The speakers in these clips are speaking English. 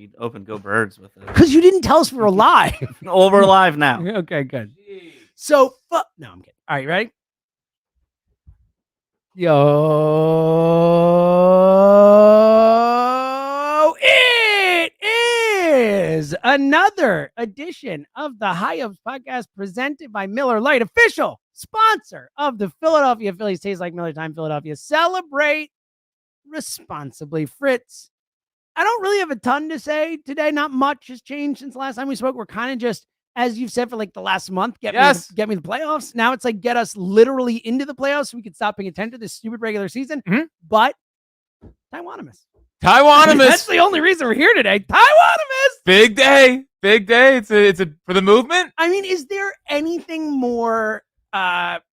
you'd open Go Birds with it. Because you didn't tell us we were live. Oh, we're live now. Okay, good. So, no, I'm kidding. All right, ready? Yo, it is another edition of the High Ups Podcast presented by Miller Lite, official sponsor of the Philadelphia Phillies. Tastes like Miller Time, Philadelphia. Celebrate responsibly. Fritz, I don't really have a ton to say today. Not much has changed since the last time we spoke. We're kind of just, as you've said for like the last month, get me the playoffs. Now it's like get us literally into the playoffs so we can stop paying attention to this stupid regular season. Mm-hmm. But Taiwanimous. That's the only reason we're here today. Taiwanimous. Big day. It's a for the movement. I mean, is there anything more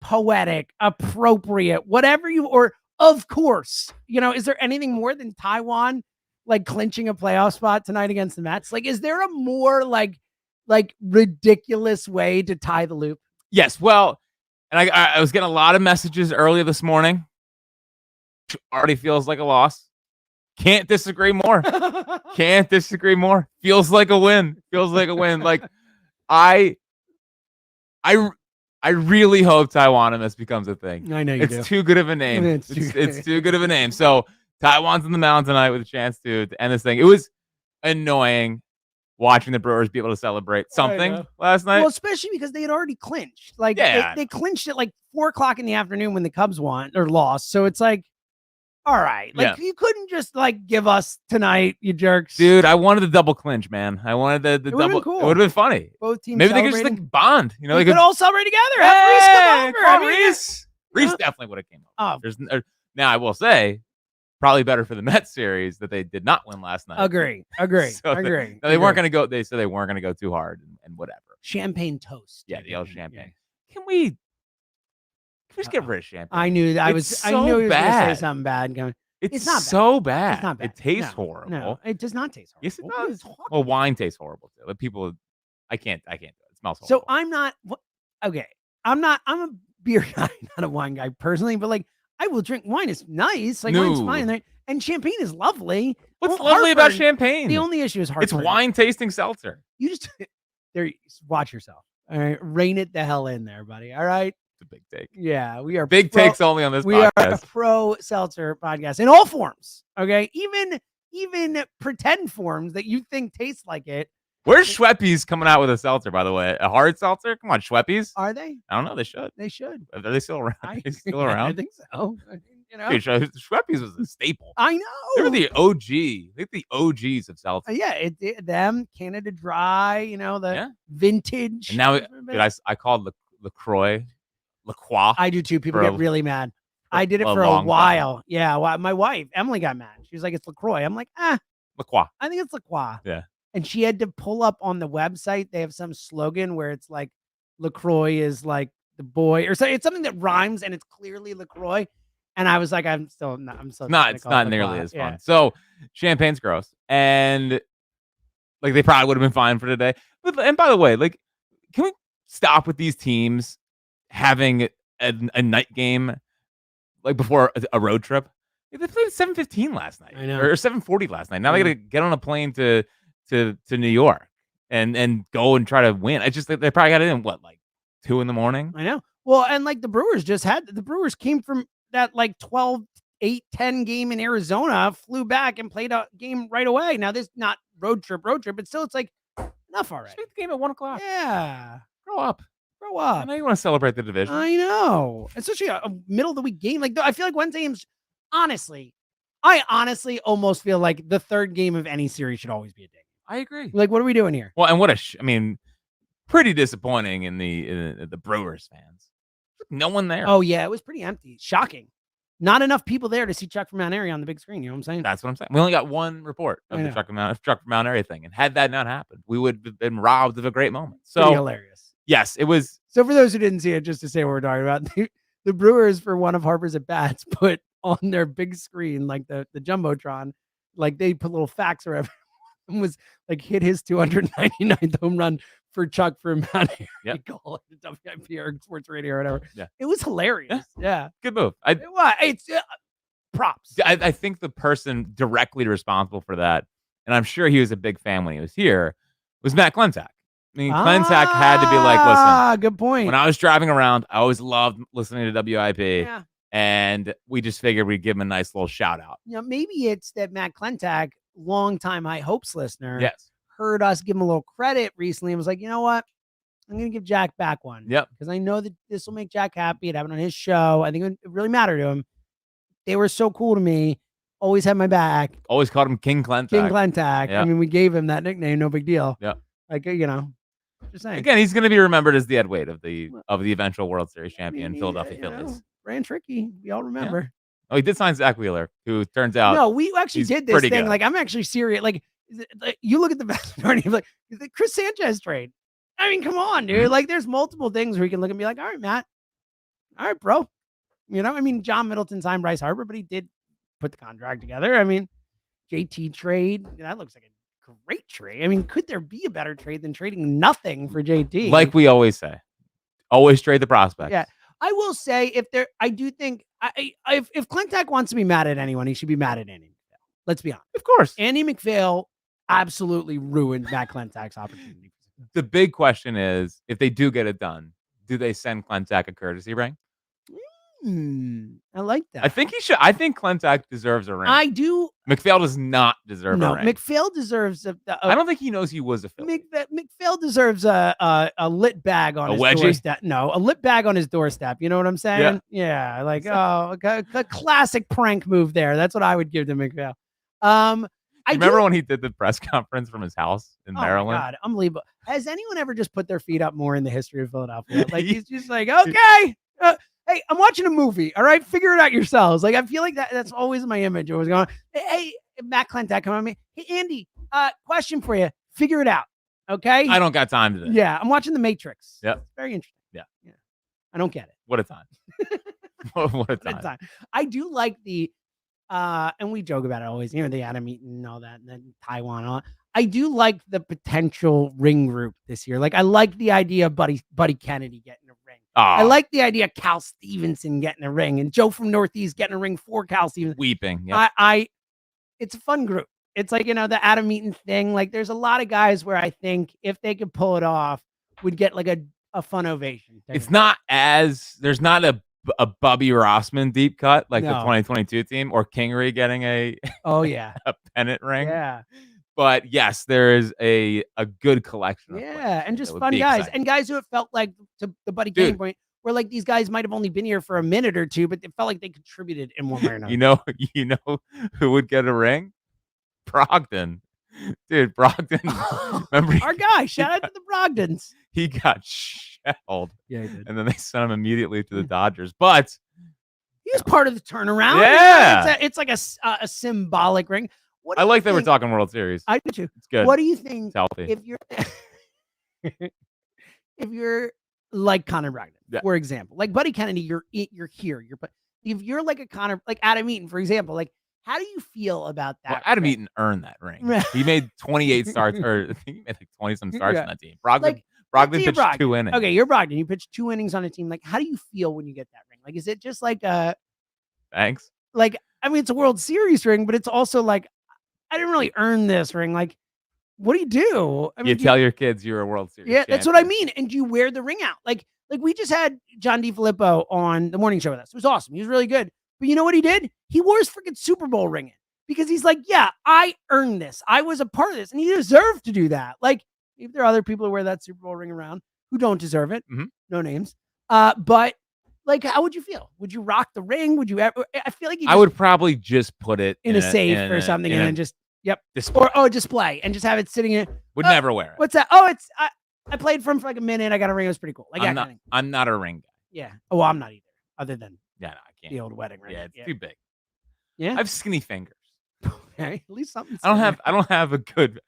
poetic, appropriate, whatever or of course, is there anything more than Taiwan like clinching a playoff spot tonight against the Mets? Like, is there a more like ridiculous way to tie the loop? Yes. Well, and I was getting a lot of messages earlier this morning. Already feels like a loss. Can't disagree more. Feels like a win. Like I really hope Taiwanimous becomes a thing. I know you do. It's too good of a name. It's too good of a name. So Taiwan's on the mound tonight with a chance to end this thing. It was annoying watching the Brewers be able to celebrate something last night. Well, especially because they had already clinched. Like they clinched at like 4:00 in the afternoon when the Cubs won or lost. So it's like, all right, like you couldn't just like give us tonight, you jerks. Dude, I wanted the double clinch, man. I wanted the double. Cool. It would have been funny. Both teams maybe they could just like bond. They could all celebrate together. Have Reese come over. Reese definitely would have came over. Now I will say, probably better for the Mets series that they did not win last night. Agree. They weren't going to go. They said they weren't going to go too hard and whatever. Champagne toast. Yeah, the old champagne. Yeah. Can we just get rid of champagne? I knew that. I knew he was going to say something bad. It's not so bad. It's not bad. It tastes horrible. No, it does not taste horrible. Yes, it does. Well, wine tastes horrible too. Like people, I can't do it. It smells horrible. So I'm not okay. I'm a beer guy, not a wine guy personally, but like I will drink wine. Is nice. Like wine's fine. And champagne is lovely. What's lovely about champagne? The only issue is heartburn. It's wine tasting seltzer. You just watch yourself. All right, rein it the hell in there, buddy. All right. It's a big take. Yeah, we are big takes only on this podcast. We are a pro seltzer podcast in all forms. Okay, even pretend forms that you think taste like it. Where's Schweppes coming out with a seltzer, by the way? A hard seltzer? Come on, Schweppes. Are they? I don't know. They should. They should. Are they still around? I think so. Dude, Schweppes was a staple. I know. They were the OG. They're the OGs of seltzer. Yeah, them, Canada Dry, the vintage. And now, dude, I called LaCroix. LaCroix. I do too. People get really mad. I did it for a while. Time. Yeah. My wife, Emily, got mad. She was like, it's LaCroix. I'm like, LaCroix. I think it's LaCroix. Yeah. And she had to pull up on the website. They have some slogan where it's like LaCroix is like the boy or something. It's something that rhymes and it's clearly LaCroix. And I was like, it's not nearly as fun. So champagne's gross. And like they probably would have been fine for today. And by the way, like, can we stop with these teams having a night game like before a road trip? They played at 7:15 last night. I know. Or 7:40 last night. Now they gotta get on a plane to New York and go and try to win. I just they probably got it in like 2 a.m. I know. Well, and like the Brewers came from that like 12-8-10 game in Arizona, flew back and played a game right away. Now this not road trip, but still it's like enough already. Just make the game at 1:00. Yeah. Grow up. I know you want to celebrate the division. I know. Especially a middle of the week game. Like I feel like Wednesday games, I honestly almost feel like the third game of any series should always be a day. I agree. Like, what are we doing here? Well, and pretty disappointing in the Brewers fans. No one there. Oh yeah, it was pretty empty. Shocking. Not enough people there to see Chuck from Mount Airy on the big screen. You know what I'm saying? That's what I'm saying. We only got one report of the Chuck from Mount Airy thing, and had that not happened, we would have been robbed of a great moment. So pretty hilarious. Yes, it was. So for those who didn't see it, just to say what we're talking about, the Brewers for one of Harper's at bats put on their big screen, like the Jumbotron, like they put little facts or everyone was like hit his 299th home run for Chuck from Mount Airy goal at WIP or Sports Radio or whatever. Yeah. It was hilarious. Yeah. Good move. It's props. I think the person directly responsible for that and I'm sure he was a big fan when he was here, was Matt Klentak. I mean, Klentak had to be like, listen, good point. when I was driving around, I always loved listening to WIP. Yeah. And we just figured we'd give him a nice little shout out. Maybe it's that Matt Klentak, longtime High Hopes listener, Yes. heard us give him a little credit recently and was like, you know what? I'm going to give Jack back one. Yep. Because I know that this will make Jack happy. It happened on his show. I think it really mattered to him. They were so cool to me. Always had my back. Always called him King Klentak. King Klentak. Yeah. I mean, we gave him that nickname. No big deal. Yeah. Like, just saying. Again, he's going to be remembered as the Ed Wade of the eventual World Series champion Philadelphia Phillies. Ran tricky. We all remember. Yeah. Oh, he did sign Zach Wheeler, who turns out. No, we actually did this thing. Good. Like, I'm actually serious. Like, you look at the vast majority of the Chris Sanchez trade. I mean, come on, dude. Like, there's multiple things where you can look and be like, all right, Matt. All right, bro. I mean, John Middleton signed Bryce Harper, but he did put the contract together. I mean, JT trade, that looks like a great trade. I mean, could there be a better trade than trading nothing for JT? Like we always say, always trade the prospects. Yeah. I will say, I do think if Klentak wants to be mad at anyone, he should be mad at Andy McPhail. Let's be honest. Of course. Andy McPhail absolutely ruined Matt Klentak's opportunity. The big question is, if they do get it done, do they send Klentak a courtesy ring? I like that. I think he should. I think Klentak deserves a ring. I do. McPhail does not deserve a ring. McPhail deserves I don't think he knows he was a Philly. McPhail deserves a lit bag on his doorstep. No, a lit bag on his doorstep. You know what I'm saying? Yeah. Like, a classic prank move there. That's what I would give to McPhail. I remember when he did the press conference from his house in Maryland? Oh, my God. Unbelievable. Has anyone ever just put their feet up more in the history of Philadelphia? Like, he's just like, okay. Hey, I'm watching a movie. All right, figure it out yourselves. Like, I feel like that's always my image. Always going, hey, Matt Klentak, come on me. Hey, Andy, question for you. Figure it out. Okay. I don't got time to do that. Yeah, I'm watching The Matrix. Yeah, very interesting. Yeah. I don't get it. What a time. What a time. I do like the, and we joke about it always. The Adam Eaton and all that, and then Taiwan. All that. I do like the potential ring group this year. Like, I like the idea of Buddy Kennedy getting a ring. Oh. I like the idea of Cal Stevenson getting a ring and Joe from Northeast getting a ring for Cal Stevenson. Weeping. Yep. It's a fun group. It's like, the Adam Eaton thing. Like, there's a lot of guys where I think if they could pull it off, would get like a fun ovation. It's not there's not a Bubby Rossman deep cut like the 2022 team or Kingery getting a a pennant ring. Yeah. But yes, there is a good collection. And just fun guys. Exciting. And guys who it felt like, to the Buddy Kennedy point, where like these guys might have only been here for a minute or two, but it felt like they contributed in one way or another. You know who would get a ring? Brogdon. Dude, Brogdon. Remember our guy. Shout out to the Brogdons. He got shelled. Yeah, he did. And then they sent him immediately to the Dodgers. But he was part of the turnaround. Yeah. It's like a symbolic ring. I like that we're talking World Series. I do too. It's good. What do you think it's healthy. if you're like Connor Brogdon, for example, like Buddy Kennedy, you're here. If you're like a Connor, like Adam Eaton, for example, like how do you feel about that? Well, Adam Eaton earned that ring. He made 28 starts, or I think he made like 20 some starts on that team. Brogdon pitched 2 innings. Okay, you're Brogdon. You pitched 2 innings on a team. Like, how do you feel when you get that ring? Like, is it just like thanks? Like, I mean, it's a World Series ring, but it's also like, I didn't really earn this ring. Like, what do you do? I mean, you tell your kids you're a World Series champion. That's what I mean. And do you wear the ring out? Like we just had John DiFilippo on the morning show with us. It was awesome. He was really good. But you know what he did? He wore his freaking Super Bowl ring in because he's like, yeah, I earned this. I was a part of this. And he deserved to do that. Like, if there are other people who wear that Super Bowl ring around who don't deserve it, no names. But like, how would you feel? Would you rock the ring? Would you ever? I feel like I would probably just put it in a safe or something and then just display. Or display and just have it sitting in. Would never wear it. What's that? Oh, it's I played for him for like a minute. I got a ring. It was pretty cool. Like, I'm not a ring guy. Yeah. Oh, well, I'm not either. Other than I can't. The old wedding ring. Yeah, it's too big. Yeah. I have skinny fingers. Okay. At least something. I don't have a good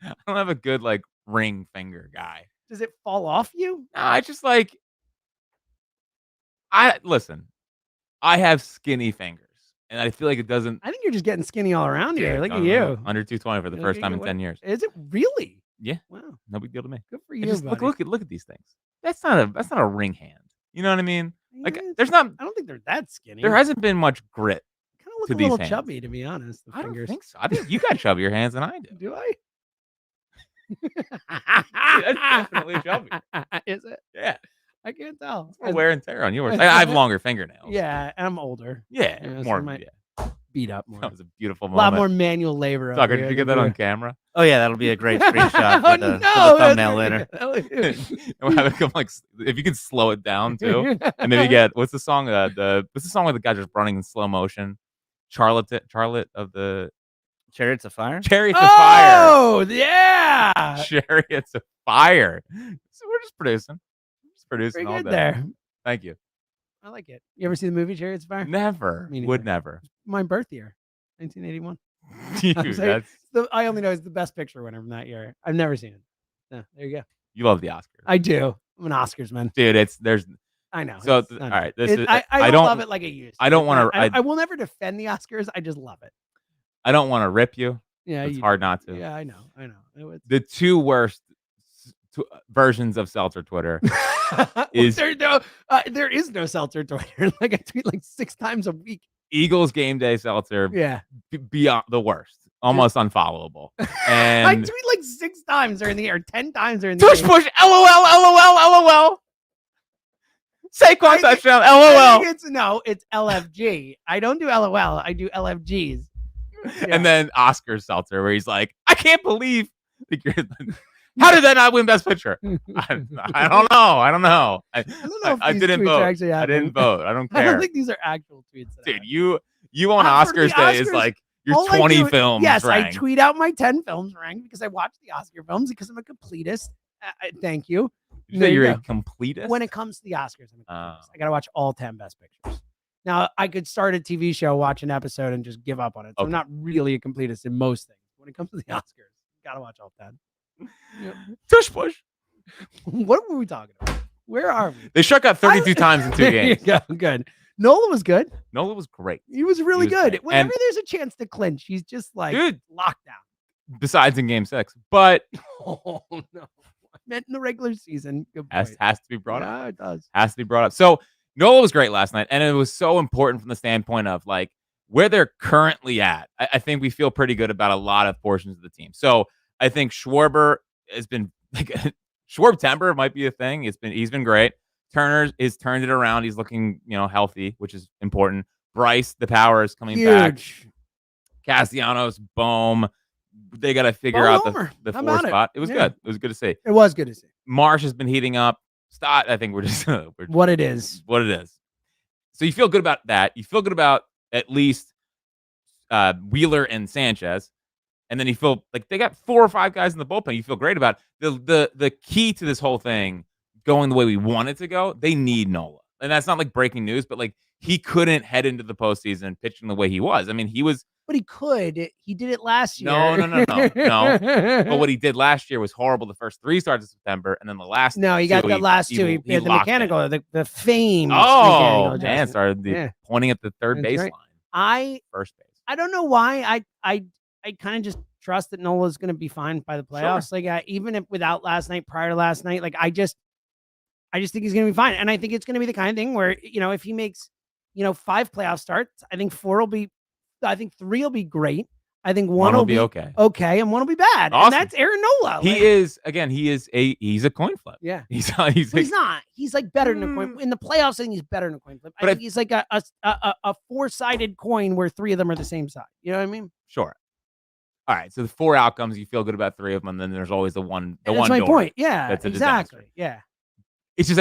like ring finger guy. Does it fall off you? No, I just like. Listen. I have skinny fingers, and I feel like it doesn't. I think you're just getting skinny all around here. Look at you. Under 220 for the first time in 10 years. Is it really? Yeah. Wow. No big deal to me. Good for you. Just look at these things. That's not a ring hand. You know what I mean? Like, there's not. I don't think they're that skinny. There hasn't been much grit. Kind of look to a these little hands. chubby, to be honest. The I don't fingers. think so. I think you got chubbier hands than I do. Do I? That's definitely chubby. Is it? Yeah. I can't tell. It's more wear and tear on yours. I have longer fingernails. Yeah, and I'm older. Yeah. Yeah, so more. I might Yeah. beat up more. That was a beautiful A moment. lot more manual labor. over Tucker, here did you get than that on you. camera? Oh yeah, that'll be a great screenshot Oh, for the no, thumbnail later. We'll have it come like if you could slow it down too, and maybe get what's the song? What's the song where the guy just running in slow motion? Charlotte of the Chariots of Fire. Chariots of Fire. Oh yeah, Chariots of Fire. So we're just producing. pretty all good day. there. Thank you. I like it. You ever see the movie Chariots of Fire? Never. Me Would neither. never. My birth year, 1981. Dude, sorry. that's I only know it's the best picture winner from that year. I've never seen it. Yeah, there you go. you love the Oscars. I do. I'm an Oscars man. Dude, there's I know. so it's all not right. good. This is I don't love it like I used. I don't want to. I will never defend the Oscars. I just love it. I don't want to rip you. Yeah, It's hard not to. Yeah, I know. The two worst versions of Seltzer Twitter is there is no Seltzer Twitter. Like I tweet like 6 times a week. Eagles game day Seltzer Yeah, beyond the worst, almost unfollowable. I And tweet like 6 times during the year, 10 times during the tush year. push, LOL. Saquon touchdown, I LOL. think it's LFG. I don't do LOL. I do LFGs. Yeah. And then Oscar Seltzer, where he's like, I can't believe. How did that not win Best Picture? I don't know. I don't know. I don't know if I these didn't tweets vote. are actually I happening. didn't vote. I don't care. I don't think these are actual tweets. that Dude, happened. you on For the Oscars Day is Oscars, like your all I 20 do- films. Yes, ranked. I tweet out my 10 films ranked because I watch the Oscar films because I'm a completist. Thank you. Did you There say you you're a go. completist? When it comes to the Oscars, I'm a Oh. completist. I got to watch all 10 Best Pictures. Now, I could start a TV show, watch an episode, and just give up on it. So I'm Okay. not really a completist in most things. When it comes to the Oscars, got to watch all 10. Yep. Tush push. What were we talking about? Where are we? They struck out 32 times in 2 There you games. go. Good. Nola was good. Nola was great. He was really He was good. great. Whenever And- there's a chance to clinch, he's just like Dude. lockdown. Besides in Game 6, but Oh no! I meant in the regular season. Good has point. to be brought up. Yeah, it does. Has to be brought up. So Nola was great last night, and it was so important from the standpoint of like where they're currently at. I think we feel pretty good about a lot of portions of the team. So I think Schwarber has been like Schwarb-Temper might be a thing. He's been great. Turner is turned it around. He's looking healthy, which is important. Bryce, the power is coming back. Huge. Castellanos, Bohm. They got to figure Bohm out homer. the How 4 about it? spot. It was Yeah. good. It was good to see. It was good to see Marsh has been heating up. Stott, I think we're just what it is. what it is. So you feel good about that. You feel good about at least Wheeler and Sanchez. And then you feel like they got 4 or 5 guys in the bullpen. You feel great about the key to this whole thing going the way we want it to go. They need Nola. And that's not like breaking news, but like he couldn't head into the postseason pitching the way he was. I mean, he was. But he could. He did it last year. No. But what he did last year was horrible. The first 3 starts of September, and then the last. No, he got the last 2. He had the locked mechanical, it. the famed. Oh mechanical man, adjustment. started pointing at the third That's baseline, right. first base. I don't know why. I kind of just trust that Nola's going to be fine by the playoffs. Sure. Like even if without last night, prior to last night, like I just think he's going to be fine. And I think it's going to be the kind of thing where if he makes 5 playoff starts, I think 4 will be. I think 3 will be great. I think 1 will be okay. Okay, and 1 will be bad. Awesome. And that's Aaron Nola. He's a coin flip. Yeah. He's Not. He's like better than a coin in the playoffs. I think he's better than a coin flip. I But think he's like a 4-sided coin where 3 of them are the same side. You know what I mean? Sure. All right. So the 4 outcomes, you feel good about 3 of them, and then there's always the one. That's one my door. point. Yeah, That's a exactly. disaster. Yeah. It's just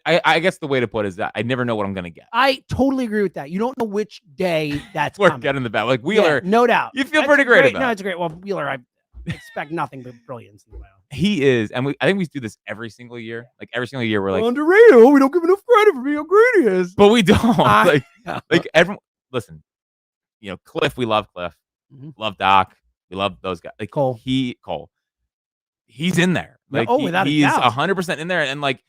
I guess the way to put it is that I never know what I'm gonna get. I totally agree with that. You don't know which day that's We're coming. getting the bat like Wheeler. Yeah, no doubt. You feel That's pretty great about No, it. it's great. Well, Wheeler, I expect nothing but brilliance in the playoffs. He is, and I think we do this every single year. Like every single year, we're like, underrated. We don't give enough credit for being how great he is. but we don't. I- like everyone. Listen, Cliff. We love Cliff. Mhm. Love Doc. We love those guys. Like Cole. He's in there. Yeah, Like without a he's doubt. 100% in there, and like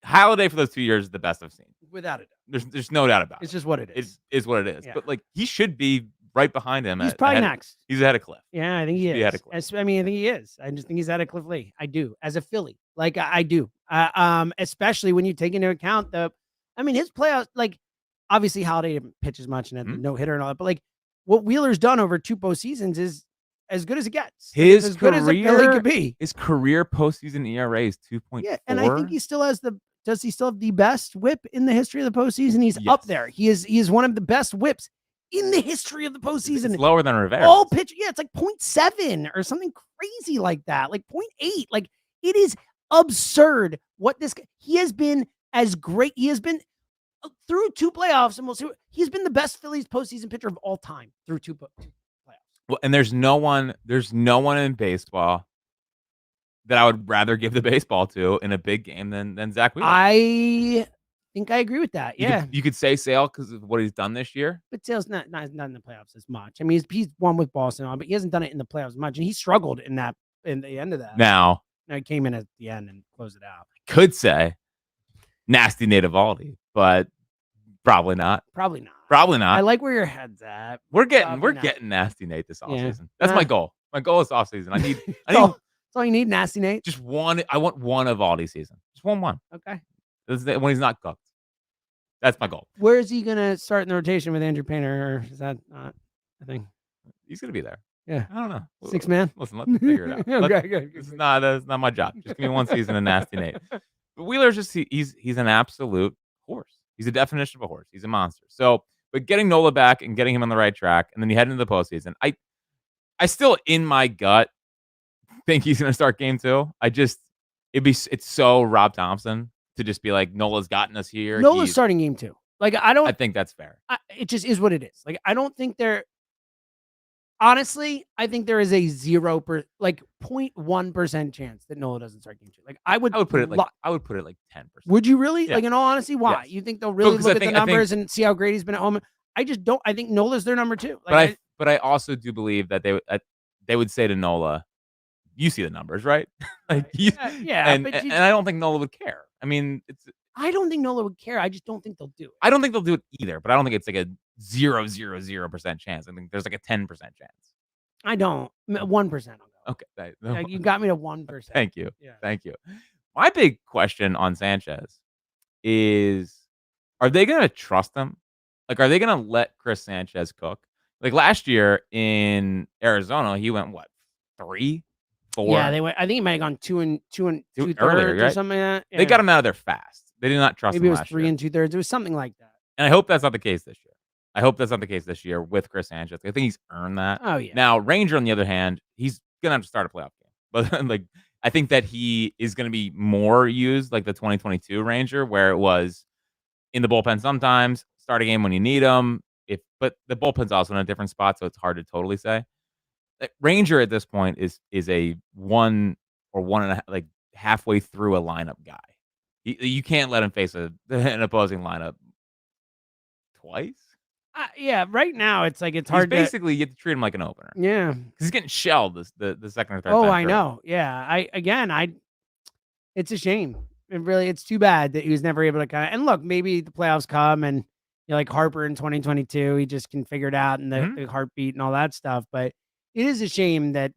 Holiday for those 2 years is the best I've seen. Without a doubt. There's no doubt about It's it. just what it It is. is what it is. Yeah. But like he should be right behind him. He's probably ahead, next. He's ahead of Cliff. Yeah, I think he Should be ahead is. of Cliff. I think he is. I just think he's out of Cliff Lee. I do. As a Philly. Like I do. Especially when you take into account his playoffs, like obviously Holiday didn't pitch as much and had the Mhm. no hitter and all that, but like what Wheeler's done over 2 postseasons is as good as it gets. Like, His it's as good as a Philly career could be. his career postseason ERA is 2.4. Yeah, and I think he still has does he still have the best whip in the history of the postseason? He's up Yes. there. He is one of the best whips in the history of the postseason. It's lower than Rivera. All pitch, yeah, it's like 0.7 or something crazy like that, like 0.8. Like it is absurd what this he has been as great. He has been through 2 playoffs, and we'll see. He's been the best Phillies postseason pitcher of all time through 2 playoffs. Well, and there's no one in baseball that I would rather give the baseball to in a big game than Zach Wheeler. I think I agree with that. Yeah, You could say Sale because of what he's done this year. but Sale's not in the playoffs as much. I mean, he's won with Boston on, but he hasn't done it in the playoffs much, and he struggled in the end of that. Now he came in at the end and closed it out. could say nasty Nate Eovaldi, but probably not. Probably not. Probably not. I like where your head's at. We're probably not. getting nasty Nate this Yeah. offseason. That's my goal. My goal is offseason. I need That's all you need, nasty Nate. just one. I want one Eovaldi season. Just one. Okay. When he's not cooked. That's my goal. Where is he gonna start in the rotation with Andrew Painter, or is that not a thing? He's gonna be there. Yeah. I don't know. 6 man. Listen, let's figure it out. Okay, good. That's not my job. Just give me one season of nasty Nate. But Wheeler's just he's an absolute horse. He's a definition of a horse. He's a monster. So, but getting Nola back and getting him on the right track, and then you head into the postseason. I still in my gut think he's gonna start game 2. It's so Rob Thompson to just be like, Nola's gotten us here. Nola's starting game 2. Like I think that's fair. it just is what it is. Like I don't think honestly, I think there is a 0.1% chance that Nola doesn't start game 2. Like I would put it like 10%. Would you really? Yeah. Like in all honesty, why? Yes. You think they'll really 'cause look I at think- the numbers and see how Grady's been at home? I just don't. I think Nola's their number 2. Like, But I also do believe that they would say to Nola, "You see the numbers, right?" Like yeah, and I don't think Nola would care. I mean, I don't think Nola would care. I just don't think they'll do it. I don't think they'll do it either. But I don't think it's like a 0.000% chance. I think there's like a 10% chance. I don't. 1%. I'll go. Okay, Like, you got me to 1%. Thank you. Yeah. Thank you. My big question on Sanchez is, are they going to trust him? Like, are they going to let Chris Sanchez cook? Like last year in Arizona, he went 3, 4. Yeah, they went. I think he might have gone 2 and 2 earlier, thirds or right? something like that. Yeah. They got him out of there fast. They did not trust Maybe him it was last 3 year. and 2/3. It was something like that. And I hope that's not the case this year. I hope that's not the case this year with Chris Sanchez. I think he's earned that. Oh yeah. Now, Ranger, on the other hand, he's gonna have to start a playoff game. But like, I think that he is gonna be more used like the 2022 Ranger, where it was in the bullpen sometimes, start a game when you need him. But the bullpen's also in a different spot, so it's hard to totally say. Like, Ranger at this point is a 1 or 1.5, like halfway through a lineup guy. You can't let him face an opposing lineup twice. Yeah. Right now, it's like it's He's hard. basically, you have to treat him like an opener. Yeah. Because he's getting shelled the second or third Oh, time I through. know. Yeah. It's a shame. It's too bad that he was never able to and look, maybe the playoffs come and like Harper in 2022, he just can figure it out and the heartbeat and all that stuff. But it is a shame that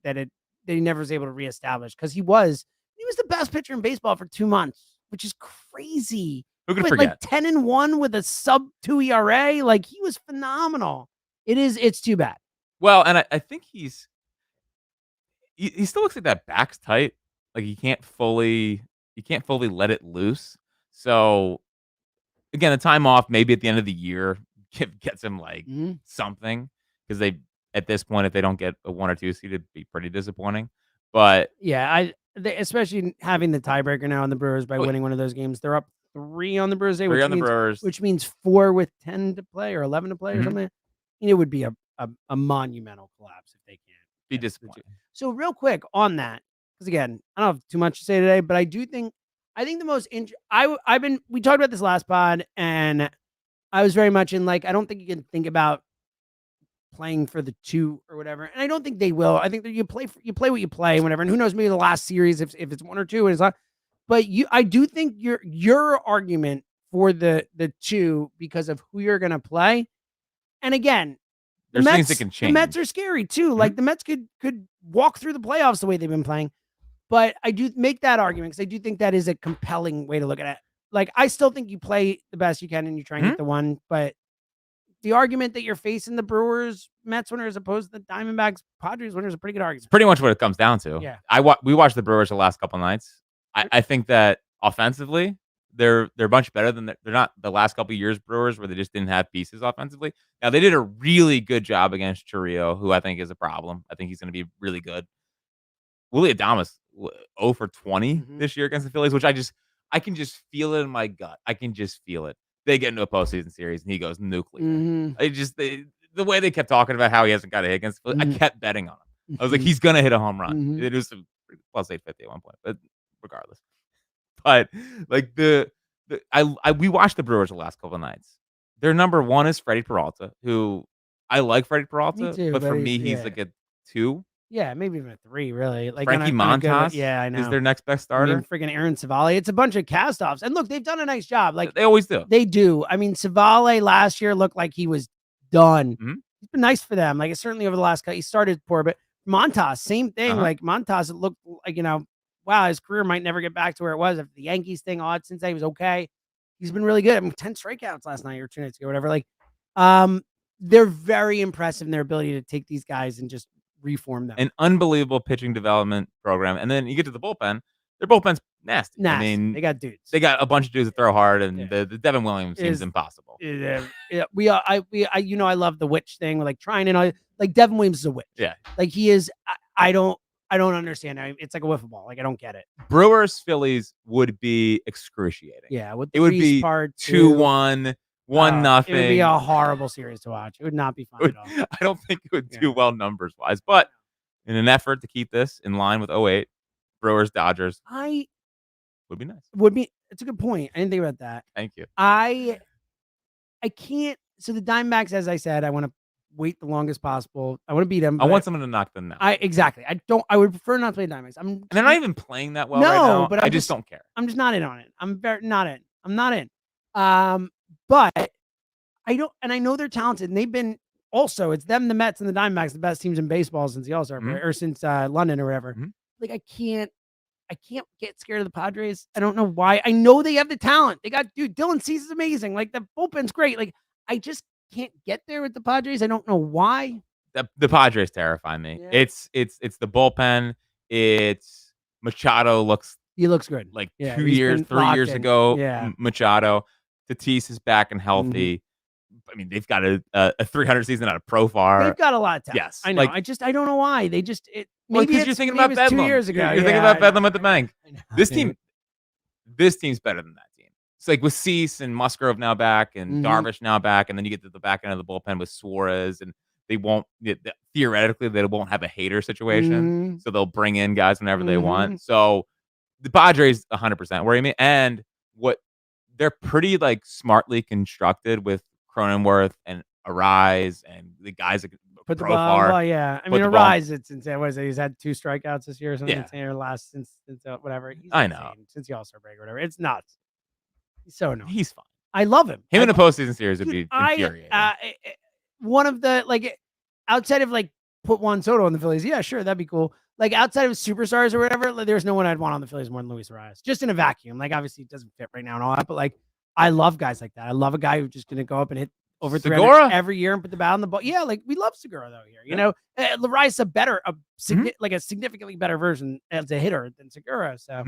he never was able to reestablish because he was the best pitcher in baseball for 2 months, which is crazy. Who could With forget? like 10-1 with a sub 2 ERA, like he was phenomenal. It's too bad. Well, and I think he still looks like that back's tight. Like he can't fully let it loose. So again, the time off maybe at the end of the year gets him like something, because they at this point, if they don't get a 1 or 2 seed, it'd be pretty disappointing. But yeah, especially having the tiebreaker now on the Brewers by winning one of those games, they're up 3 on the Brewers, which means 4 with 10 to play or 11 to play or something. It would be a monumental collapse if they can't. Be disappointing. So real quick on that, because again, I don't have too much to say today, but I think the most we talked about this last pod, and I was very much in like, I don't think you can think about playing for the 2 or whatever, and I don't think they will. I think that you play what you play, whatever, and who knows, maybe the last series if it's 1 or 2 and it's not. But I do think your argument for the 2 because of who you're gonna play, and again, there's things that can change. The Mets are scary too. Like the Mets could walk through the playoffs the way they've been playing. But I do make that argument because I do think that is a compelling way to look at it. Like I still think you play the best you can and you try and get the 1, but the argument that you're facing the Brewers Mets winner as opposed to the Diamondbacks Padres winner is a pretty good argument. Pretty much what it comes down to. Yeah. We watched the Brewers the last couple nights. I think that offensively, they're much better than they're not the last couple of years Brewers where they just didn't have pieces offensively. Now they did a really good job against Chiriot, who I think is a problem. I think he's going to be really good. Willie Adames 0 for 20 this year against the Phillies, which I can just feel it in my gut. I can just feel it. They get into a postseason series and he goes nuclear. The way they kept talking about how he hasn't got a hit against the Phillies, I kept betting on him. I was like, he's gonna hit a home run. It was plus 850 at one point, but regardless. But like we watched the Brewers the last couple of nights. Their number one is Freddie Peralta, who I like Freddie Peralta, Me too, but for but me, he's he's like a 2. Yeah, maybe even a 3, really. Like Frankie Montas, yeah, I know. is their next best starter. I mean, freaking Aaron Savale. It's a bunch of cast-offs. And look, they've done a nice job. Like they always do. They do. I mean, Savale last year looked like he was done. It's been nice for them. Like, it's certainly over the last cut. He started poor, but Montas, same thing. Like Montas, it looked like, wow, his career might never get back to where it was. After the Yankees thing, since he was okay. He's been really good. I mean, 10 strikeouts last night or 2 nights ago, whatever. Like, they're very impressive in their ability to take these guys and just reform them. An unbelievable pitching development program. And then you get to the bullpen. Their bullpen's nasty. I mean, they got dudes. They got a bunch of dudes that throw hard, and the Devin Williams seems impossible. I love the witch thing. We're like trying and like Devin Williams is a witch. Yeah. Like he is. I don't understand. It's like a wiffle ball. Like I don't get it. Brewers Phillies would be excruciating. Yeah. It would be 2-1, 1-0. It would be a horrible series to watch. It would not be fun at all. I don't think it would do well numbers wise, but in an effort to keep this in line with 08, Brewers Dodgers would be nice. It's a good point. I didn't think about that. Thank you. I can't. So the Diamondbacks, as I said, I want to wait the longest possible. I want to beat them. I want someone to knock them down. Exactly. I would prefer not to play Diamondbacks. And they're not even playing that well right now. But I just don't care. I'm just not in on it. I'm very not in. I'm not in. But I don't, and I know they're talented, and they've been also. It's them, the Mets, and the Diamondbacks, the best teams in baseball since the All-Star break, or since London or whatever. Like I can't get scared of the Padres. I don't know why. I know they have the talent. They got Dylan Cease is amazing. Like the bullpen's great. Like I just can't get there with the Padres. I don't know why. The Padres terrify me. Yeah. It's the bullpen. It's Machado he looks good. Like yeah, 3 years ago. Yeah. Machado. Tatis is back and healthy. I mean, they've got a 300 season out of Profar. They've got a lot of talent. Yes. I know. I don't know why. They just maybe you're thinking about Bedlam. 2 years ago. You're thinking about Bedlam at the bank. This team's better than that team. It's like with Cease and Musgrove now back and Darvish now back, and then you get to the back end of the bullpen with Suarez, and they won't theoretically they won't have a hater situation, so they'll bring in guys whenever they want. So the Padres 100% worry me, and they're pretty like smartly constructed with Cronenworth and Arise and the guys that put the ball. Yeah, I mean Arise. It's insane. What is it? He's had 2 strikeouts this year or something. Yeah. Or last since whatever. I know since the All-Star break or whatever. It's nuts. He's so annoying. He's fine. I love him. In a postseason series would be infuriating. One of the outside of put Juan Soto on the Phillies. Yeah, sure, that'd be cool. Like outside of superstars or whatever, there's no one I'd want on the Phillies more than Luis Arias. Just in a vacuum. Like obviously it doesn't fit right now and all that, but I love guys like that. I love a guy who's just gonna go up and hit over 300 every year and put the bat on the ball. Yeah, we love Segura though here. You know, Arias a significantly better version as a hitter than Segura. So,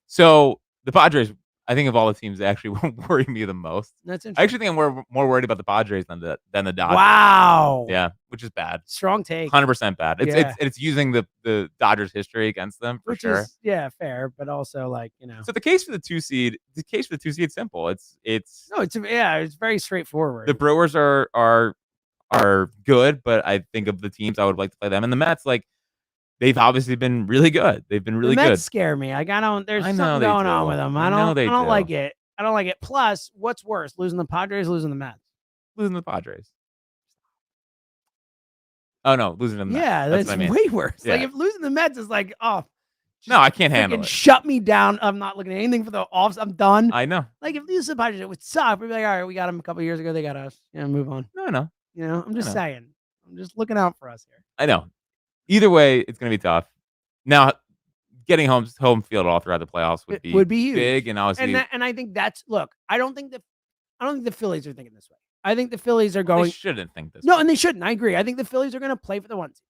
so the Padres. I think of all the teams that actually worry me the most. That's interesting. I actually think I'm more worried about the Padres than the Dodgers. Wow. Yeah, which is bad. Strong take. 100% bad. It's using the Dodgers' history against them for sure. Is, fair, but also So the case for the 2 seed, is simple. It's very straightforward. The Brewers are good, but I think of the teams I would like to play them, and the Mets they've obviously been really good. They've been really the Mets good. Scare me. There's something going on with them. I don't like it. I don't like it. Plus, what's worse, losing the Padres, losing the Mets? Losing the Padres. Oh no, losing the Mets. Yeah, that's way worse. Yeah. If losing the Mets is no, I can't handle it. Shut me down. I'm not looking at anything for the offs. I'm done. I know. If losing the Padres, it would suck. We'd be like, all right, we got them a couple years ago. They got us. Move on. No. I'm just saying. I'm just looking out for us here. I know. Either way, it's going to be tough. Now, getting home field all throughout the playoffs would be huge. Big, and obviously, and I think that's look. I don't think the Phillies are thinking this way. I think the Phillies are going. They shouldn't think this. No, way. and they shouldn't. I agree. I think the Phillies are going to play for the 1 seed.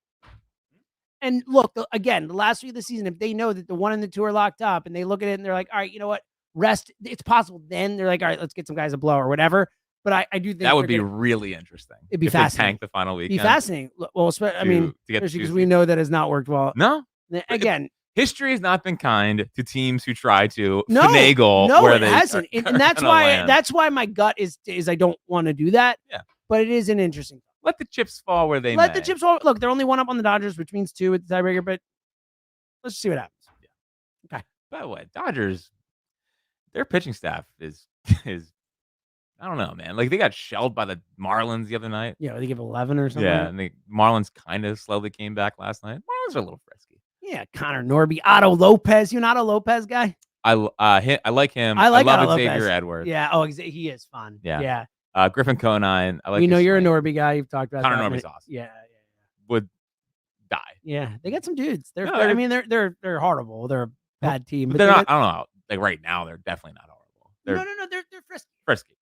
And look, again, the last week of the season, if they know that the 1 and the 2 are locked up, and they look at it and they're like, all right, you know what, rest. It's possible. Then they're like, all right, let's get some guys a blow or whatever. But I do think that would be really interesting. It'd be if fascinating. They tank the final weekend. It'd be fascinating. Well, I mean, especially because we seeds. know that has not worked well. No. Again, history has not been kind to teams who try to finagle. No, where it hasn't, and that's why my gut is I don't want to do that. Yeah, but it is an interesting. Let the chips fall where they let may. the chips fall. Look, they're only 1 up on the Dodgers, which means 2 at the tiebreaker. But let's see what happens. Yeah. Okay. By the way, Dodgers, their pitching staff is I don't know, man. Like they got shelled by the Marlins the other night. Yeah, they give 11 or something. Yeah, and the Marlins kind of slowly came back last night. Marlins are a little frisky. Yeah, Connor Norby, Otto Lopez. You an Otto Lopez guy? I like him. I love Otto Xavier Lopez. Edwards. Yeah. Oh, he is fun. Yeah. Griffin Conine. I like. We know you're a Norby guy. You've talked about Connor that. Norby's awesome. Yeah. Would die. Yeah, they got some dudes. They're horrible. They're a bad team. But they're not. I don't know. Like right now, they're definitely not horrible. No. They're frisky. Frisky.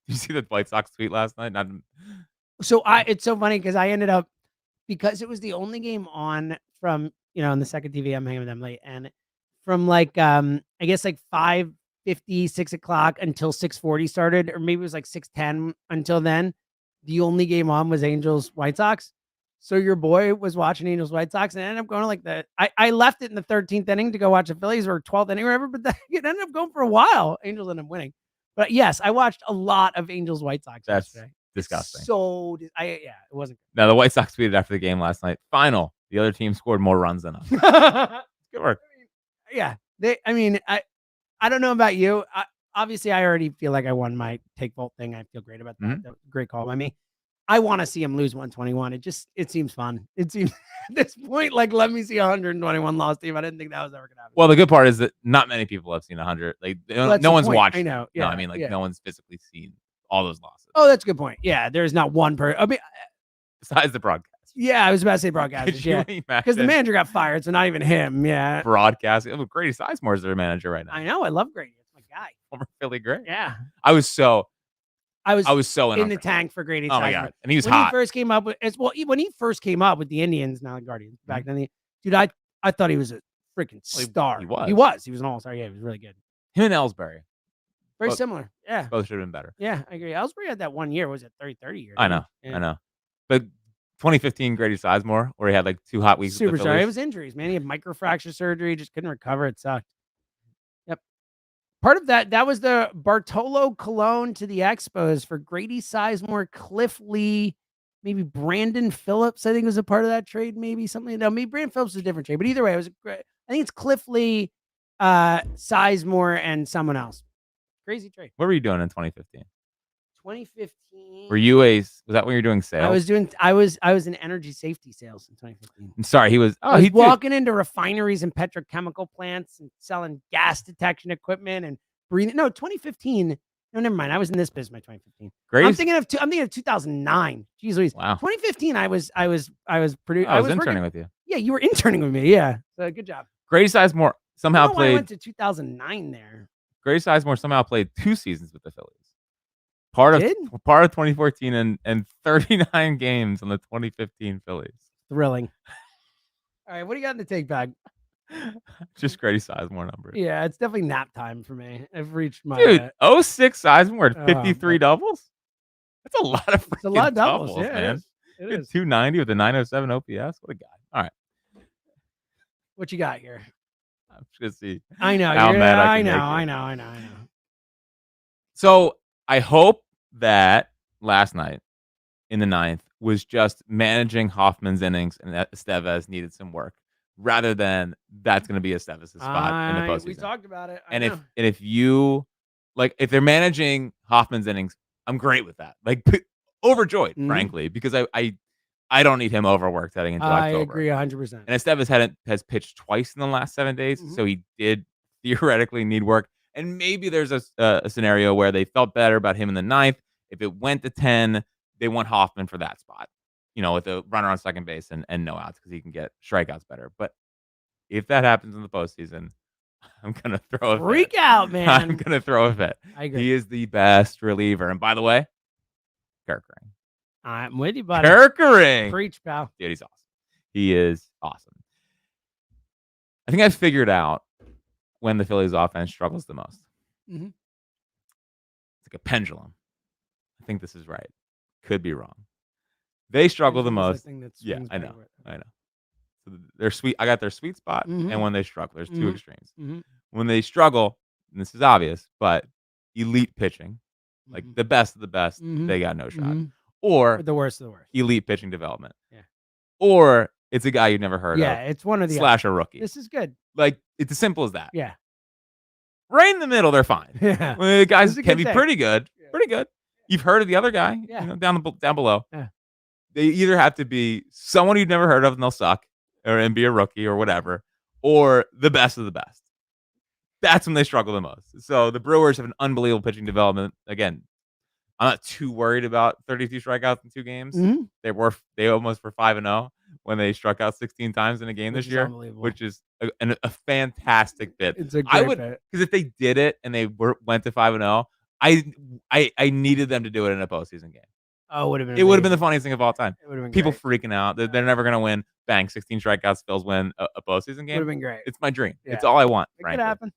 Did you see the White Sox tweet last night? So it's so funny because I ended up, because it was the only game on from, on the second TV, I'm hanging with them late, and from like I guess like 5:50, 6 o'clock until 6:40 started, or maybe it was like 6:10 until then. The only game on was Angels White Sox. So your boy was watching Angels White Sox, and I ended up going to like I left it in the 13th inning to go watch the Phillies, or 12th inning or whatever, but it ended up going for a while. Angels ended up winning. But yes, I watched a lot of Angels White Sox yesterday. Disgusting. So it wasn't. Now the White Sox tweeted after the game last night. Final. The other team scored more runs than us. Good work. Yeah. I don't know about you. Obviously, I already feel like I won my take Volt thing. I feel great about that. Mm-hmm. That was a great call by me. I want to see him lose 121. It seems fun. It seems at this point, like, let me see a 121 loss team. I didn't think that was ever gonna happen. Well, the good part is that not many people have seen 100. Like no one's watched. I know. Yeah. No, I mean, like no one's physically seen all those losses. Oh, that's a good point. Yeah, there's not one per. I mean, besides the broadcast. Yeah, I was about to say broadcasters. Yeah, because the manager got fired, so not even him. Yeah, broadcasting. Oh, Grady Sizemore is their manager right now. I know. I love Grady. It's my guy. Former Philly great. Yeah, I was so in the tank for Grady. Oh Sizemore. my god, and he was when hot. He first came up with when he first came up with the Indians, now the Guardians. Back then, dude, I thought he was a freaking star. He was an all-star. Yeah, he was really good. Him and Ellsbury. Very similar. Yeah. Both should have been better. Yeah, I agree. Ellsbury had that 1 year. Was it 30 years? I know. Yeah. I know. But 2015 Grady Sizemore, where he had like 2 hot weeks. Super star. It was injuries, man. He had microfracture surgery, just couldn't recover. It sucked. Yep. Part of that was the Bartolo Colon to the Expos for Grady Sizemore, Cliff Lee, maybe Brandon Phillips. I think was a part of that trade. Maybe something. No, maybe Brandon Phillips was a different trade. But either way, it was I think it's Cliff Lee, Sizemore, and someone else. Crazy trade. What were you doing in 2015? 2015. Were you was that when you were doing sales? I was in energy safety sales in 2015. I'm sorry, he was walking into refineries and petrochemical plants and selling gas detection equipment and breathing. No, 2015. No, never mind. I was in this business by 2015. Great. I'm thinking of 2009. Jeez Louise. Wow. 2015. I was interning with you. Yeah, you were interning with me. Yeah. So good job. Grady Sizemore somehow played. I went to 2009 there. Grady Sizemore somehow played 2 seasons with the Phillies. Part of 2014 and 39 games on the 2015 Phillies. Thrilling. All right, what do you got in the take bag? Just Grady Sizemore numbers. Yeah, it's definitely nap time for me. I've reached my 06 Sizemore at 53 doubles. That's a lot of it's a lot of doubles, yeah, man. It is. 290 with a 907 OPS. What a guy. All right. What you got here? I'm just gonna see. I know. I know. So I hope that last night in the 9th was just managing Hoffman's innings and that Estevez needed some work, rather than that's going to be Estevez' spot in the postseason. We talked about it. If they're managing Hoffman's innings, I'm great with that. Like overjoyed, frankly, because I don't need him overworked heading into October. I agree 100%. And Estevez has pitched twice in the last 7 days, so he did theoretically need work. And maybe there's a scenario where they felt better about him in the 9th. If it went to 10, they want Hoffman for that spot, with a runner on second base and no outs because he can get strikeouts better. But if that happens in the postseason, I'm going to throw a freak out, man. I'm going to throw a fit. I agree. He is the best reliever. And by the way, Kirkering. I'm with you, buddy. Kirkering. Preach, pal. Dude, he's awesome. He is awesome. I think I figured out when the Phillies offense struggles the most. Mhm. It's like a pendulum. I think this is right. Could be wrong. They struggle the most. Yeah, I know. I know. So they're sweet. I got their sweet spot, and when they struggle, there's two extremes. When they struggle, and this is obvious, but elite pitching, like the best of the best, they got no shot. Or the worst of the worst. Elite pitching development. Yeah. Or it's a guy you've never heard of. Yeah, it's one of the / a rookie. This is good. Like, it's as simple as that. Yeah. Right in the middle, they're fine. Yeah. Well, the guys a can good be thing. pretty good. Yeah. Pretty good. You've heard of the other guy, down below. Yeah. They either have to be someone you've never heard of and they'll suck, and be a rookie or whatever, or the best of the best. That's when they struggle the most. So the Brewers have an unbelievable pitching development. Again, I'm not too worried about 32 strikeouts in 2 games. They almost were 5-0 when they struck out 16 times in a game this year, which is a fantastic bit. It's a great bit. Because if they did it and they went to 5-0, I needed them to do it in a postseason game. Oh, it would have been. It would have been the funniest thing of all time. It would have been people great. freaking out. They're never going to win. Bang, 16 strikeouts. Phils win a postseason game. Would have been great. It's my dream. Yeah. It's all I want. It could happen.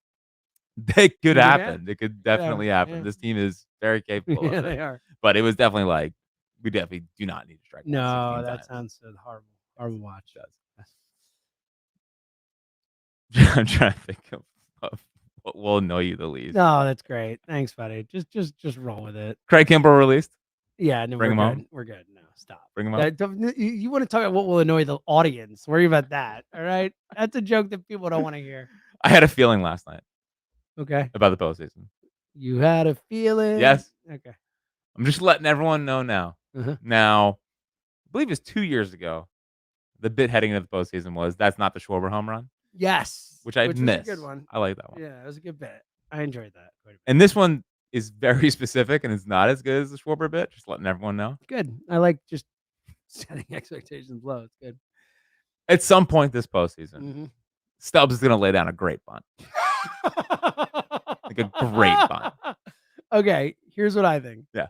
It could happen. It could definitely happen. Yeah. This team is very capable. Yeah, of it. they are. But it was definitely like, we definitely do not need to strike. No, 16 that times. sounds so horrible. Horrible watch. I'm trying to think of what will annoy you the least. No, that's great. Thanks, buddy. Just roll with it. Craig Kimbrell released. Yeah, no, Bring him good. home. We're good. No, stop. Bring him up. You want to talk about what will annoy the audience? Worry about that. All right, that's a joke that people don't want to hear. I had a feeling last night. Okay. About the postseason. You had a feeling. Yes. Okay. I'm just letting everyone know now. Now, I believe it was 2 years ago. The bit heading into the postseason was that's not the Schwarber home run. Yes. Which I missed. Was a good one. I like that one. Yeah, it was a good bit. I enjoyed that quite a bit. And this one is very specific and it's not as good as the Schwarber bit. Just letting everyone know. Good. I like just setting expectations low. It's good. At some point this postseason, Stubbs is going to lay down a great bunt. Like a great bunt. Okay, here's what I think. Yeah.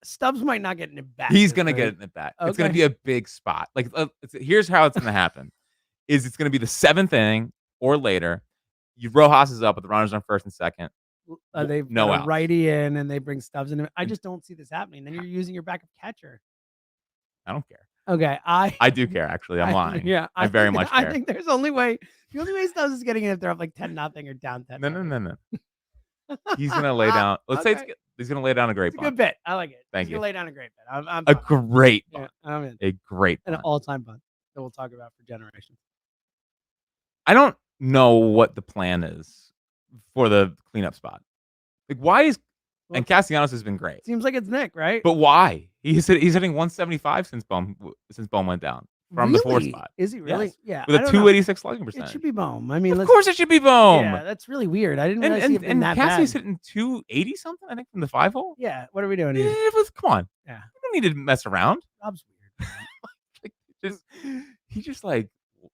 Stubbs might not get in it back. He's going to get it in it back. Okay. It's going to be a big spot. Like, here's how it's going to happen. It's going to be the 7th inning or later. Rojas is up with the runners on first and second. They no out. Righty in and they bring Stubbs in. I just don't see this happening. Then you're using your backup catcher. I don't care. Okay, I do care. Actually, I'm lying. Yeah, I very much care. I think there's only way. The only way Stubbs is getting in if they're up like 10-0 or down 10. No. He's gonna lay down. Let's say he's gonna lay down a great it's bunt. a good bit. I like it. Thank he's you. Gonna lay down a great bit. I'm a great bunt. Yeah, I'm in. A great bunt. An all-time bunt that we'll talk about for generations. I don't know what the plan is for the cleanup spot. Like, why is and Castellanos has been great. Seems like it's Nick, right? But why? He's hitting 175 since Bohm went down from the 4th spot. Is he really? Yes. Yeah. With a 286 slugging percentage. It should be Bohm. I mean, of course it should be Bohm. Yeah, that's really weird. I didn't realize and Cassie's hitting 280 something. I think from the 5-hole. Yeah. What are we doing here? Come on. Yeah. You don't need to mess around. Rob's weird. He just like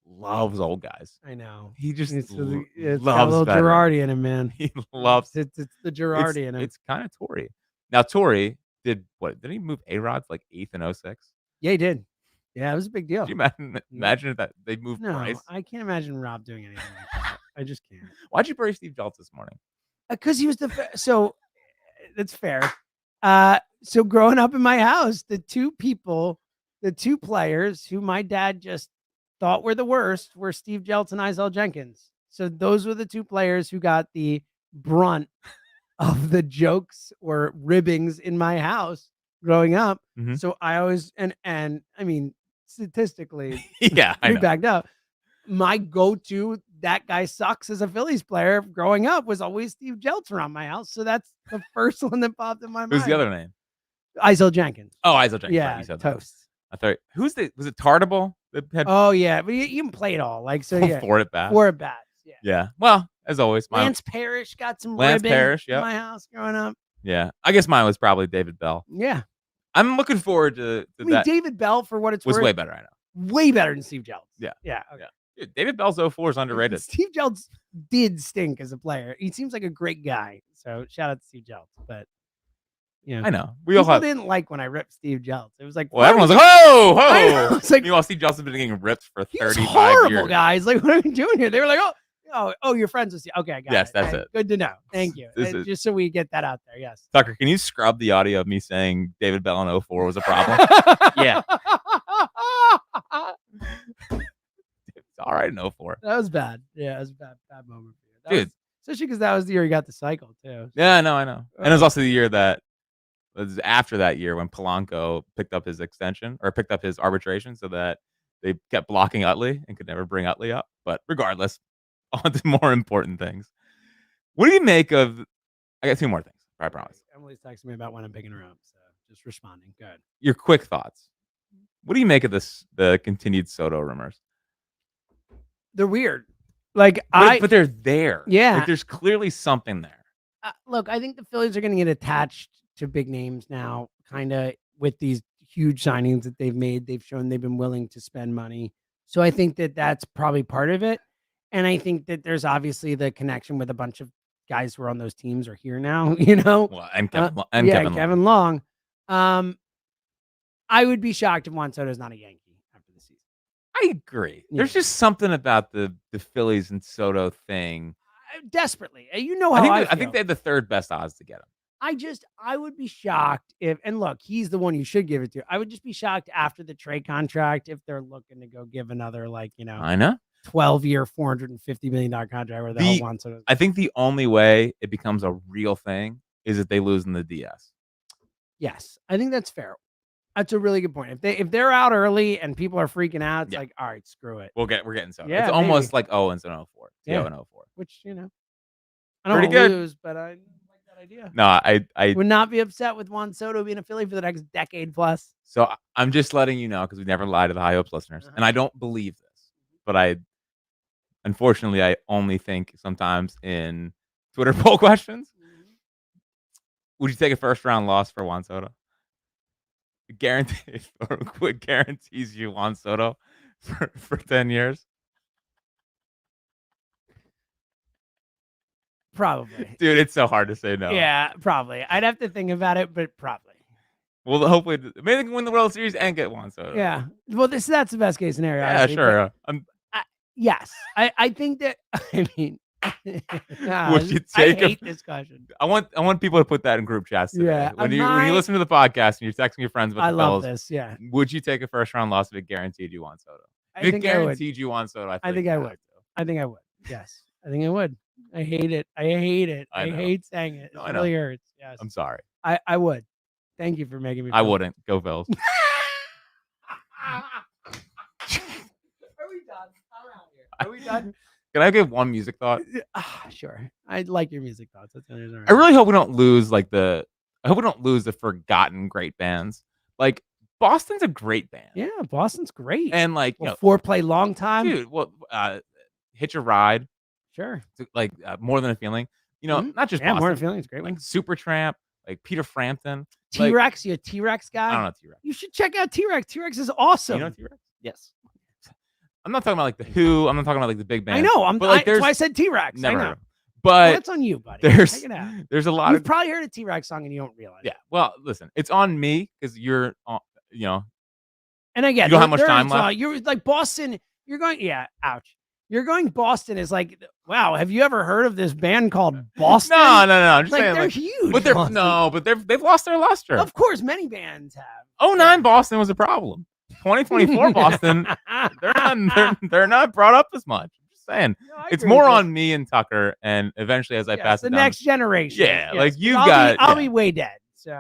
loves old guys. I know. He just it's loves got a little Girardi in him, man. He loves it's the Girardi in him. It's kind of Torrey. Now Torrey did what? Did he move A-Rod's like 8th and 06? Yeah, he did. Yeah, it was a big deal. Could you imagine if that they moved Bryce? I can't imagine Rob doing anything like that. I just can't. Why'd you bury Steve Jeltz this morning? Because he was so that's fair. So growing up in my house, the two players who my dad just thought were the worst were Steve Jeltz and Isel Jenkins. So those were the two players who got the brunt of the jokes or ribbings in my house growing up. So I always and I mean statistically, yeah, I know. backed up. My go-to that guy sucks as a Phillies player growing up was always Steve Jeltz around my house. So that's the first one that popped in my mind. Who's the other name? Isel Jenkins. Oh, Isel Jenkins. Yeah, you said toast. That. I thought was it Tartable that had Oh yeah, but you can play it all. Like so, yeah. 4 at bats. 4 at bats. Yeah. Yeah. Well, as always, Lance Parrish got some Lance ribbing Parrish, in my house growing up. Yeah, I guess mine was probably David Bell. Yeah, I'm looking forward to I mean, that. David Bell, for what it's was worth, way better. I know. Way better than Steve Jeltz. Yeah. Yeah. Okay. Dude, David Bell's 04 is underrated. Steve Jeltz did stink as a player. He seems like a great guy. So shout out to Steve Jeltz. But Yeah, I know. People didn't like when I ripped Steve Jeltz. It was like, well, everyone's like, oh. It's like, meanwhile, Steve Jobs has been getting ripped for 35 horrible, years. guys. Like, what are we doing here? They were like, oh, you're friends with Steve. Okay, I got it. Yes, that's it. Good to know. Thank you. Just so we get that out there. Yes. Tucker, can you scrub the audio of me saying David Bell in 04 was a problem? Yeah. It's all right in 04. That was bad. Yeah, it was a bad moment for you. Dude. Especially because that was the year he got the cycle, too. Yeah, no, I know. And it was also the year that was after that year when Polanco picked up his extension or picked up his arbitration so that they kept blocking Utley and could never bring Utley up. But regardless, on to more important things. What do you make of? I got two more things. I promise. Emily's texting me about when I'm picking her up, so just responding. Good. Your quick thoughts. What do you make of the continued Soto rumors? They're weird. Like but they're there. Yeah. Like there's clearly something there. Look, I think the Phillies are going to get attached to big names now, kind of with these huge signings that they've made. They've shown they've been willing to spend money. So I think that that's probably part of it. And I think that there's obviously the connection with a bunch of guys who are on those teams are here now, you know? Well, and Kevin Long. I would be shocked if Juan Soto is not a Yankee after the season. I agree. Yeah. There's just something about the Phillies and Soto thing. Desperately. You know how I think they had the third best odds to get him. I would be shocked if, and look, he's the one you should give it to. I would just be shocked after the trade contract if they're looking to go give another, like, you know, I know 12-year, $450 million contract where the hell Juan Soto. I think the only way it becomes a real thing is if they lose in the DS. Yes, I think that's fair. That's a really good point. If they're out early and people are freaking out, it's like, all right, screw it. We're getting Soto. Yeah, it's almost like Owens in 04. Yeah. In 04. Which, you know, I don't lose, but I like that idea. No, I would not be upset with Juan Soto being a Philly for the next decade plus. So I'm just letting you know because we never lie to the High Hopes listeners, and I don't believe this, but unfortunately, I only think sometimes in Twitter poll questions. Would you take a first round loss for Juan Soto? Guarantees you Juan Soto for 10 years? Probably. Dude, it's so hard to say no. Yeah, probably. I'd have to think about it, but probably. Well, hopefully, maybe they can win the World Series and get Juan Soto. Yeah. Well, that's the best case scenario. Yeah, sure. Yes. I think that, I mean, would you take I hate this question. I want people to put that in group chats today. Yeah, when you listen to the podcast and you're texting your friends about the love Phillies, this. Yeah. Would you take a first round loss if it guaranteed you Juan Soto? If it guaranteed you Juan Soto, I think I would. I think I would. Yes. I think I would. I hate it. I hate saying it. It really hurts. Yes. I'm sorry. I would. Thank you for making me. I wouldn't. Go Phils. Are we done? I'm out here. Are we done? Can I give one music thought? Sure. I like your music thoughts. That's I really hope we don't lose I hope we don't lose the forgotten great bands. Like Boston's a great band. Yeah, Boston's great. And like foreplay long time. Dude, Hitch a Ride. Sure. Like More Than a Feeling. You know, not just Boston. More Than a Feeling is great. Like Supertramp, like Peter Frampton. T-Rex, you a T-Rex guy? I don't know T-Rex. You should check out T-Rex. T-Rex is awesome. You know T-Rex? Yes. I'm not talking about like the Who. I'm not talking about like the big band. I know. That's why I said T-Rex. Never. I know. But that's on you, buddy. There's a lot. You've probably heard a T-Rex song and you don't realize. Yeah. Well, listen, it's on me because you're, And again, you don't have much time left. You're like Boston. You're going. Yeah. Ouch. You're going Boston is like, wow. Have you ever heard of this band called Boston? No. I'm just like, saying they're huge. But they've lost their luster. Of course, many bands have. 09 Boston was a problem. 2024 Boston, they're not brought up as much. I'm just saying, it's more on me and Tucker, and eventually as I pass it the down, next generation. Yeah, like I'll be way dead. So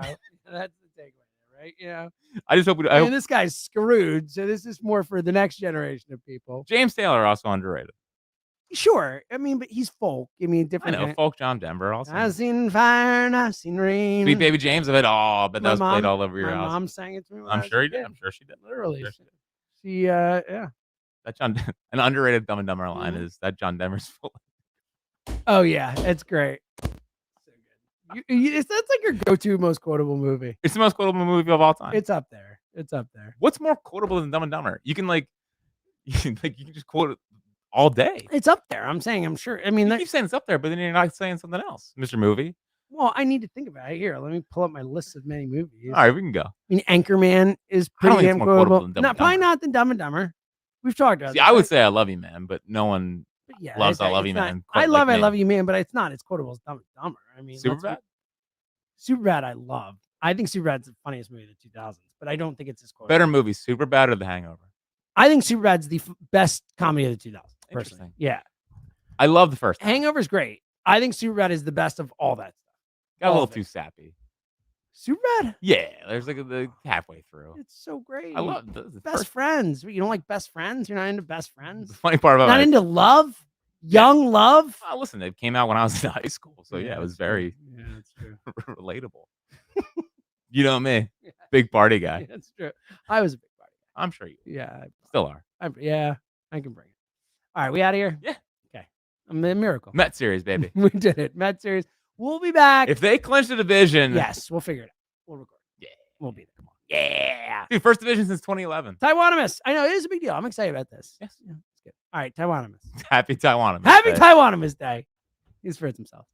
that's the takeaway, right? Yeah. I just hope this guy's screwed. So this is more for the next generation of people. James Taylor also underrated. Sure. I mean, but he's folk. I mean, different. I know folk. John Denver also. I've seen fire and I've seen rain. Sweet Baby James of it all, but that was played all over your house. My mom sang it to me. I'm sure he did. I'm sure she did. Literally. Sure she yeah. That an underrated Dumb and Dumber line is that John Denver's full. Oh yeah, it's great. So good. That's like your go-to most quotable movie. It's the most quotable movie of all time. It's up there. What's more quotable than Dumb and Dumber? You can you can just quote it all day. It's up there. I'm saying. I'm sure. I mean, you keep saying it's up there, but then you're not saying something else, Mr. Movie. Well, I need to think about it. Here, let me pull up my list of many movies. All right, we can go. I mean, Anchorman is I don't pretty think it's damn more quotable quotable. than Dumb No, and probably Dumber. not than Dumb and Dumber. We've talked about See, this, I would right? say I love you, man, but no one Yeah, loves I love it's you, not- man. I quite love like I me. love you, man, but it's not. It's quotable as Dumb and Dumber. I mean, Superbad. Superbad, I love. I think Superbad's the funniest movie of the 2000s, but I don't think it's as quotable. Better movie, Superbad or The Hangover? I think Superbad's the best comedy of the 2000s. Personally, Interesting. yeah. I love the first. Hangover's great. I think Superbad is the best of all that stuff. Got a all little of it. too sappy. Superbad, Yeah, there's like the halfway through. it's so great. I love the Best first. Friends. You don't like Best Friends? You're not into Best The Friends? funny part about Not it, into love? Young love? oh, listen, it came out when I was in high school, so yeah, it was that's true. very Yeah, that's true. relatable. You know me, big party guy. Yeah, that's true. I was a big party guy. I'm sure you Yeah, still are. I can bring it. All right, we out of here? Yeah. Okay. I'm a miracle. Met series, baby. We did it. Met series. We'll be back. If they clinch the division, Yes, we'll figure it out. We'll record. Yeah. We'll be there. Come on. Yeah. dude, first division since 2011. Taiwanimous. I know it is a big deal. I'm excited about this. Yes. Yeah, it's good. All right, Taiwanimous. Happy Taiwan. Happy Taiwanimous Day. He's Fritz himself.